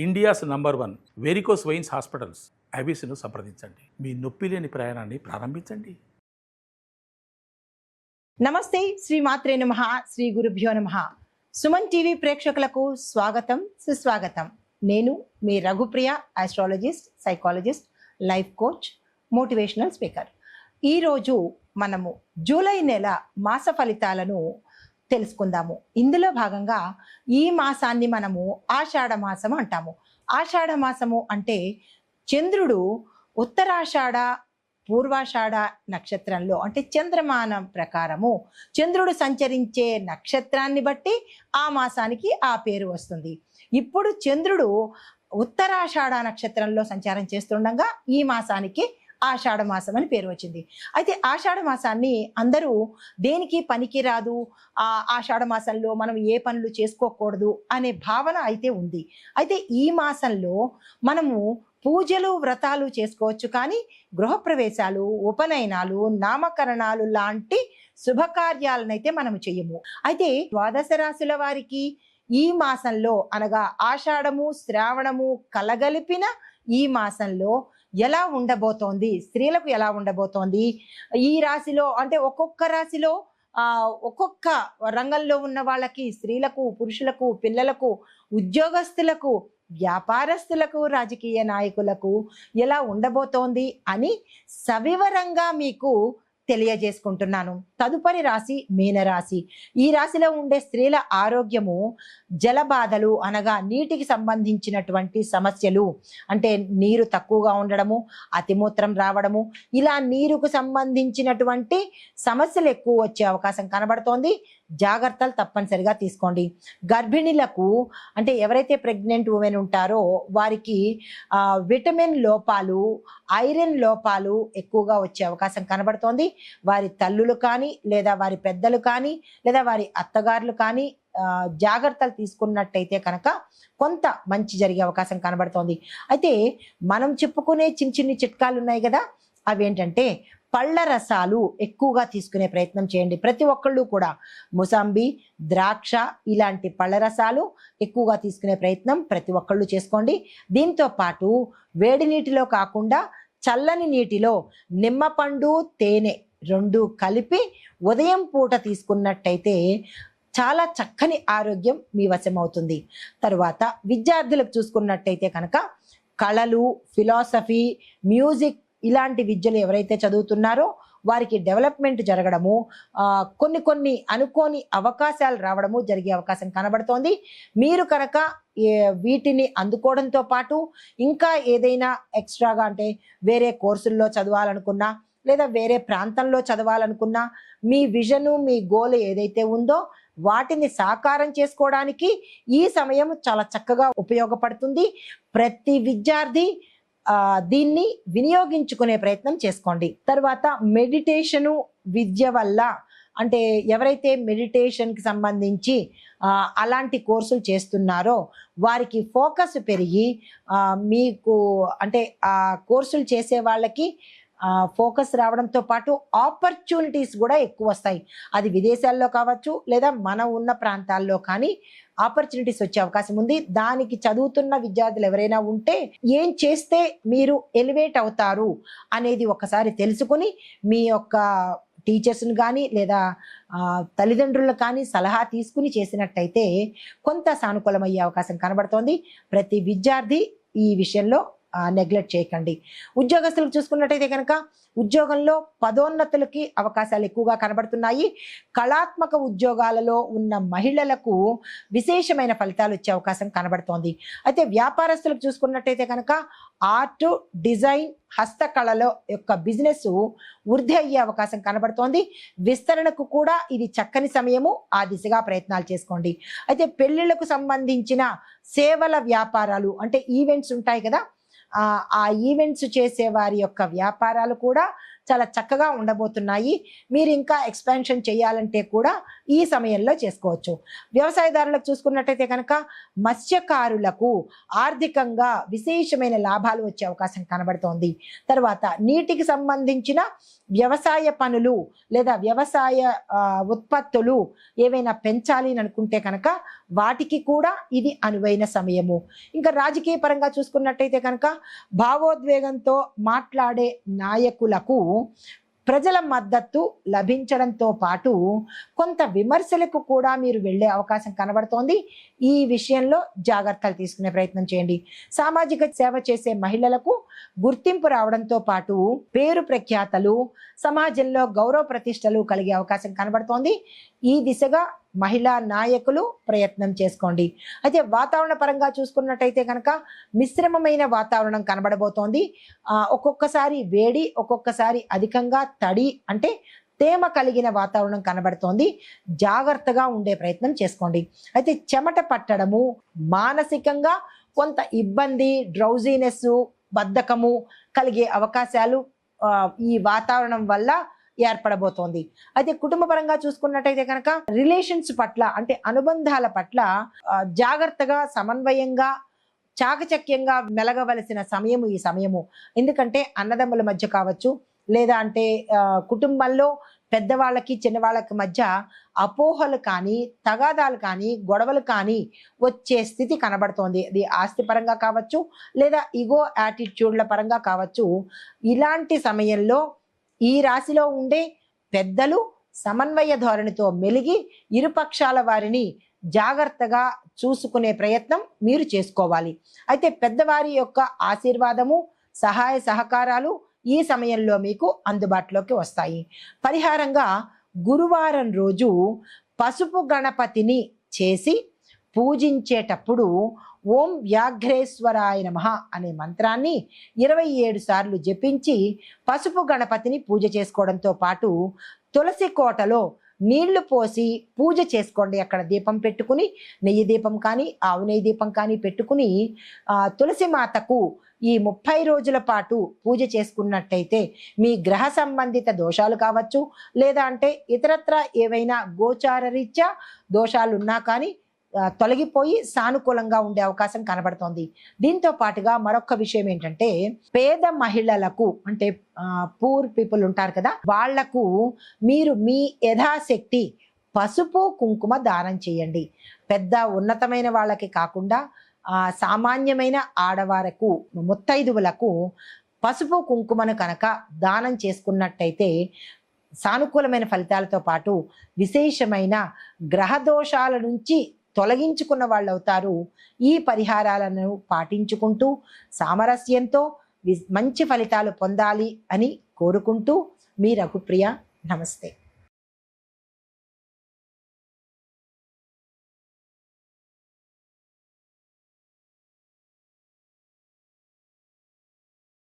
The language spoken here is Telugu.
India's number 1 varicose veins hospitals ఐబీసీను సంప్రదించండి. మీ నొప్పి లేని ప్రయాణాన్ని ప్రారంభించండి. నమస్తే, శ్రీ మాత్రే నమః, శ్రీ గురుభ్యో నమః. సుమన్ టీవీ ప్రేక్షకులకు స్వాగతం, సుస్వాగతం. నేను మీ Raghupriya, astrologist, psychologist, life coach, motivational speaker. ఈరోజు మనము జూలై నెల మాస ఫలితాలను తెలుసుకుందాము. ఇందులో భాగంగా ఈ మాసాన్ని మనము ఆషాఢ మాసం అంటాము. ఆషాఢ మాసము అంటే చంద్రుడు ఉత్తరాషాఢ పూర్వాషాఢ నక్షత్రంలో, అంటే చంద్రమానం ప్రకారము చంద్రుడు సంచరించే నక్షత్రాన్ని బట్టి ఆ మాసానికి ఆ పేరు వస్తుంది. ఇప్పుడు చంద్రుడు ఉత్తరాషాఢ నక్షత్రంలో సంచారం చేస్తుండగా ఈ మాసానికి ఆషాఢ మాసం అని పేరు వచ్చింది. అయితే ఆషాఢ మాసాన్ని అందరూ దేనికి పనికిరాదు, ఆషాఢ మాసంలో మనం ఏ పనులు చేసుకోకూడదు అనే భావన అయితే ఉంది. అయితే ఈ మాసంలో మనము పూజలు, వ్రతాలు చేసుకోవచ్చు, కానీ గృహప్రవేశాలు, ఉపనయనాలు, నామకరణాలు లాంటి శుభకార్యాలనైతే మనము చెయ్యము. అయితే ద్వాదశ రాశుల వారికి ఈ మాసంలో, అనగా ఆషాఢము శ్రావణము కలగలిపిన ఈ మాసంలో ఎలా ఉండబోతోంది, స్త్రీలకు ఎలా ఉండబోతోంది, ఈ రాశిలో అంటే ఒక్కొక్క రాశిలో ఒక్కొక్క రంగంలో ఉన్న వాళ్ళకి, స్త్రీలకు, పురుషులకు, పిల్లలకు, ఉద్యోగస్తులకు, వ్యాపారస్తులకు, రాజకీయ నాయకులకు ఎలా ఉండబోతోంది అని సవివరంగా మీకు తెలియజేసుకుంటున్నాను. తదుపరి రాశి మీనరాశి. ఈ రాశిలో ఉండే స్త్రీల ఆరోగ్యము జలబాధలు, అనగా నీటికి సంబంధించినటువంటి సమస్యలు, అంటే నీరు తక్కువగా ఉండడము, అతిమూత్రం రావడము, ఇలా నీరుకు సంబంధించినటువంటి సమస్యలు ఎక్కువ వచ్చే అవకాశం కనబడుతోంది. జాగ్రత్తలు తప్పనిసరిగా తీసుకోండి. గర్భిణీలకు, అంటే ఎవరైతే ప్రెగ్నెంట్ ఉమెన్ ఉంటారో వారికి విటమిన్ లోపాలు, ఐరన్ లోపాలు ఎక్కువగా వచ్చే అవకాశం కనబడుతోంది. వారి తల్లులు కానీ, లేదా వారి పెద్దలు కానీ, లేదా వారి అత్తగారులు కానీ జాగ్రత్తలు తీసుకున్నట్టయితే కనుక కొంత మంచి జరిగే అవకాశం కనబడుతోంది. అయితే మనం చెప్పుకునే చిన్న చిన్ని చిట్కాలు ఉన్నాయి కదా, అవేంటంటే పళ్ళ రసాలు ఎక్కువగా తీసుకునే ప్రయత్నం చేయండి. ప్రతి ఒక్కళ్ళు కూడా ముసాంబి, ద్రాక్ష ఇలాంటి పళ్ళ రసాలు ఎక్కువగా తీసుకునే ప్రయత్నం ప్రతి ఒక్కళ్ళు చేసుకోండి. దీంతో పాటు వేడి నీటిలో కాకుండా చల్లని నీటిలో నిమ్మపండు, తేనె రెండు కలిపి ఉదయం పూట తీసుకున్నట్టయితే చాలా చక్కని ఆరోగ్యం మీ వశం అవుతుంది. తరువాత విద్యార్థులకు చూసుకున్నట్టయితే కనుక కళలు, ఫిలాసఫీ, మ్యూజిక్ ఇలాంటి విద్యలు ఎవరైతే చదువుతున్నారో వారికి డెవలప్మెంట్ జరగడము, కొన్ని అనుకోని అవకాశాలు రావడము జరిగే అవకాశం కనబడుతోంది. మీరు కనుక వీటిని అందుకోవడంతో పాటు ఇంకా ఏదైనా ఎక్స్ట్రాగా, అంటే వేరే కోర్సుల్లో చదవాలనుకున్నా, లేదా వేరే ప్రాంతంలో చదవాలనుకున్నా, మీ విజను, మీ గోల్ ఏదైతే ఉందో వాటిని సాకారం చేసుకోవడానికి ఈ సమయం చాలా చక్కగా ఉపయోగపడుతుంది. ప్రతి విద్యార్థి దీన్ని వినియోగించుకునే ప్రయత్నం చేసుకోండి. తర్వాత మెడిటేషను విద్య వల్ల, అంటే ఎవరైతే మెడిటేషన్కి సంబంధించి అలాంటి కోర్సులు చేస్తున్నారో వారికి ఫోకస్ పెరిగి, మీకు అంటే ఆ కోర్సులు చేసే వాళ్ళకి ఫోకస్ రావడంతో పాటు ఆపర్చునిటీస్ కూడా ఎక్కువ వస్తాయి. అది విదేశాల్లో కావచ్చు, లేదా మనం ఉన్న ప్రాంతాల్లో కానీ ఆపర్చునిటీస్ వచ్చే అవకాశం ఉంది. దానికి చదువుతున్న విద్యార్థులు ఎవరైనా ఉంటే ఏం చేస్తే మీరు ఎలివేట్ అవుతారు అనేది ఒకసారి తెలుసుకుని మీ యొక్క టీచర్స్ని కానీ, లేదా తల్లిదండ్రులను కానీ సలహా తీసుకుని చేసినట్టయితే కొంత సానుకూలమయ్యే అవకాశం కనబడుతోంది. ప్రతి విద్యార్థి ఈ విషయంలో నెగ్లెక్ట్ చేయకండి. ఉద్యోగస్తులకు చూసుకున్నట్టయితే కనుక ఉద్యోగంలో పదోన్నతులకి అవకాశాలు ఎక్కువగా కనబడుతున్నాయి. కళాత్మక ఉద్యోగాలలో ఉన్న మహిళలకు విశేషమైన ఫలితాలు వచ్చే అవకాశం కనబడుతోంది. అయితే వ్యాపారస్తులకు చూసుకున్నట్టయితే కనుక ఆర్ట్, డిజైన్, హస్తకళలో యొక్క బిజినెస్ వృద్ధి అయ్యే అవకాశం కనబడుతోంది. విస్తరణకు కూడా ఇది చక్కని సమయము, ఆ దిశగా ప్రయత్నాలు చేసుకోండి. అయితే పెళ్లిళ్లకు సంబంధించిన సేవల వ్యాపారాలు, అంటే ఈవెంట్స్ ఉంటాయి కదా, ఆ ఈవెంట్స్ చేసే వారి యొక్క వ్యాపారాలు కూడా చాలా చక్కగా ఉండబోతున్నాయి. మీరు ఇంకా ఎక్స్పాన్షన్ చేయాలంటే కూడా ఈ సమయంలో చేసుకోవచ్చు. వ్యవసాయదారులకు చూసుకున్నట్టయితే కనుక మత్స్యకారులకు ఆర్థికంగా విశేషమైన లాభాలు వచ్చే అవకాశం కనబడుతోంది. తర్వాత నీటికి సంబంధించిన వ్యవసాయ పనులు లేదా వ్యవసాయ ఉత్పత్తులు ఏవైనా పెంచాలి అని అనుకుంటే కనుక వాటికి కూడా ఇది అనువైన సమయము. ఇంకా రాజకీయ పరంగా చూసుకున్నట్టయితే కనుక భావోద్వేగంతో మాట్లాడే నాయకులకు ప్రజల మద్దతు లభించడంతో పాటు కొంత విమర్శలకు కూడా మీరు వెళ్ళే అవకాశం కనబడుతోంది. ఈ విషయంలో జాగ్రత్తలు తీసుకునే ప్రయత్నం చేయండి. సామాజిక సేవ చేసే మహిళలకు గుర్తింపు రావడంతో పాటు పేరు ప్రఖ్యాతలు, సమాజంలో గౌరవ ప్రతిష్టలు కలిగే అవకాశం కనబడుతోంది. ఈ దిశగా మహిళా నాయకులు ప్రయత్నం చేసుకోండి. అయితే వాతావరణ పరంగా చూసుకున్నట్టయితే కనుక మిశ్రమమైన వాతావరణం కనబడబోతోంది. ఒక్కొక్కసారి వేడి, ఒక్కొక్కసారి అధికంగా తడి అంటే తేమ కలిగిన వాతావరణం కనబడుతోంది. జాగ్రత్తగా ఉండే ప్రయత్నం చేసుకోండి. అయితే చెమట పట్టడము, మానసికంగా కొంత ఇబ్బంది, డ్రౌజీనెస్, బద్ధకము కలిగే అవకాశాలు ఈ వాతావరణం వల్ల ఏర్పడబోతోంది. అయితే కుటుంబ పరంగా చూసుకున్నట్టయితే కనుక రిలేషన్స్ పట్ల అంటే అనుబంధాల పట్ల జాగ్రత్తగా, సమన్వయంగా, చాకచక్యంగా మెలగవలసిన సమయము ఈ సమయము. ఎందుకంటే అన్నదమ్ముల మధ్య కావచ్చు, లేదా అంటే కుటుంబంలో పెద్దవాళ్ళకి చిన్నవాళ్ళకి మధ్య అపోహలు కానీ, తగాదాలు కానీ, గొడవలు కానీ వచ్చే స్థితి కనబడుతోంది. అది ఆస్తి పరంగా కావచ్చు, లేదా ఈగో యాటిట్యూడ్ల పరంగా కావచ్చు. ఇలాంటి సమయంలో ఈ రాశిలో ఉండే పెద్దలు సమన్వయ ధోరణితో మెలిగి ఇరుపక్షాల వారిని జాగ్రత్తగా చూసుకునే ప్రయత్నం మీరు చేసుకోవాలి. అయితే పెద్దవారి యొక్క ఆశీర్వాదము, సహాయ సహకారాలు ఈ సమయంలో మీకు అందుబాటులోకి వస్తాయి. పరిహారంగా గురువారం రోజు పసుపు గణపతిని చేసి పూజించేటప్పుడు ఓం వ్యాఘ్రేశ్వరాయ నమః అనే మంత్రాన్ని 27 సార్లు జపించి పసుపు గణపతిని పూజ చేసుకోవడంతో పాటు తులసి కోటలో నీళ్లు పోసి పూజ చేసుకోండి. అక్కడ దీపం పెట్టుకుని, నెయ్యి దీపం కానీ, ఆవు నెయ్యి దీపం కానీ పెట్టుకుని తులసి మాతకు ఈ 30 రోజుల పాటు పూజ చేసుకున్నట్టయితే మీ గ్రహ సంబంధిత దోషాలు కావచ్చు, లేదా అంటే ఇతరత్ర ఏవైనా గోచార రీత్యా దోషాలు ఉన్నా కానీ తొలగిపోయి సానుకూలంగా ఉండే అవకాశం కనబడుతోంది. దీంతో పాటుగా మరొక విషయం ఏంటంటే, పేద మహిళలకు అంటే పూర్ పీపుల్ ఉంటారు కదా, వాళ్లకు మీరు మీ యథాశక్తి పసుపు కుంకుమ దానం చేయండి. పెద్ద ఉన్నతమైన వాళ్ళకి కాకుండా సామాన్యమైన ఆడవారకు, ముత్తైదువులకు పసుపు కుంకుమను కనుక దానం చేసుకున్నట్టయితే సానుకూలమైన ఫలితాలతో పాటు విశేషమైన గ్రహ దోషాల నుంచి తొలగించుకున్న వాళ్ళు అవుతారు. ఈ పరిహారాలను పాటించుకుంటూ సామరస్యంతో మంచి ఫలితాలు పొందాలి అని కోరుకుంటూ మీ రఘుప్రియ. నమస్తే.